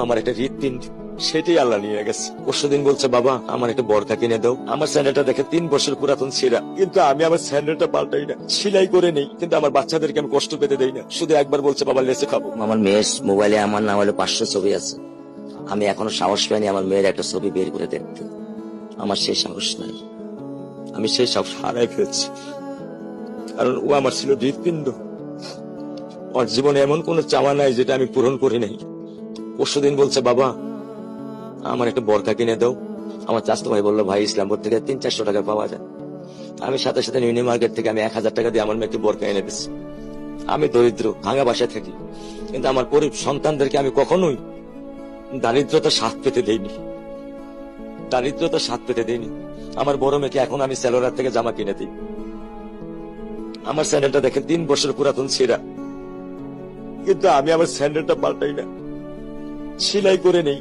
আমার একটা হৃৎপিণ্ড, সেটাই আল্লাহ নিয়ে গেছে। পরশুদিন বলছে, বাবা আমার একটা বরকা কিনে দাও। আমার স্যান্ডেলটা দেখে 3 বছর পুরাতন ছেঁড়া, কিন্তু আমি আমার স্যান্ডেলটা পাল্টাই না, সেলাই করে নেই, কিন্তু আমার বাচ্চাদেরকে আমি কষ্ট পেতে দেই না। শুধু একবার বলছে, বাবা লেচে খাবো। আমার মেয়ের মোবাইলে আমার নাম হলো 500 ছবি আছে। আমি এখনো সাহস পাইনি আমার মেয়ের একটা ছবি বের করে দেখতে। আমার সেই সাহস নাই। আমি সেই সব হারাই ফেলছি, কারণ ও আমার ছিল হৃৎপিণ্ড। ওর জীবনে এমন কোন চাওয়া নাই যেটা আমি পূরণ করি নাই। পরশুদিন বলছে, বাবা আমার একটা বরকা কিনে দাও। আমার চাচাতো ভাই বললো, ভাই ইসলামপুর থেকে 300-400 টাকা পাওয়া যায়। আমি সাথে সাথে নিউ মার্কেট থেকে আমি 1000 টাকা দিয়ে আমার মেয়েকে বরকা এনে দিচ্ছি। আমি দরিদ্র, ভাঙা বাসায় থাকি, কিন্তু আমার সন্তানদেরকে আমি কখনোই দারিদ্রতা স্বাদ পেতে দেইনি। দারিদ্রতা স্বাদ পেতে দেইনি। আমার বড় মেয়েকে এখন আমি সেলোরার থেকে জামা কিনে দিই। আমার স্যান্ডেলটা দেখে 3 বছর পুরাতন ছেঁড়া, কিন্তু আমি আমার স্যান্ডেলটা পাল্টাই না, সেলাই করে নেই,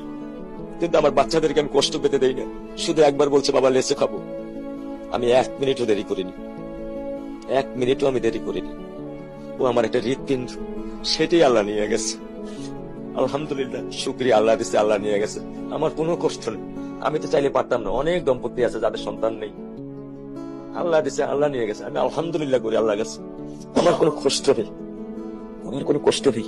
কিন্তু আমার বাচ্চাদেরকে আমি কষ্ট পেতে দেই না। শুধু একবার বলছে, বাবা লেচে খাবো। আমি 1 মিনিটও দেরি করিনি, 1 মিনিটও আমি দেরি করিনি। ও আমার একটা হৃৎপিণ্ড, সেটাই আল্লাহ নিয়ে গেছে। আলহামদুলিল্লাহ, শুকরিয়া, আল্লাহ দিছে, আল্লাহ নিয়ে গেছে। আমার কোনো কষ্ট নেই। আমি তো চাইলে পারতাম না। অনেক দম্পতি আছে যাদের সন্তান নেই, আল্লাহ দিছে, আল্লাহ নিয়ে গেছে। আমি আলহামদুলিল্লাহ করি আল্লাহ গেছে। আমার কোনো কষ্ট নেই, আমার কোনো কষ্ট নেই।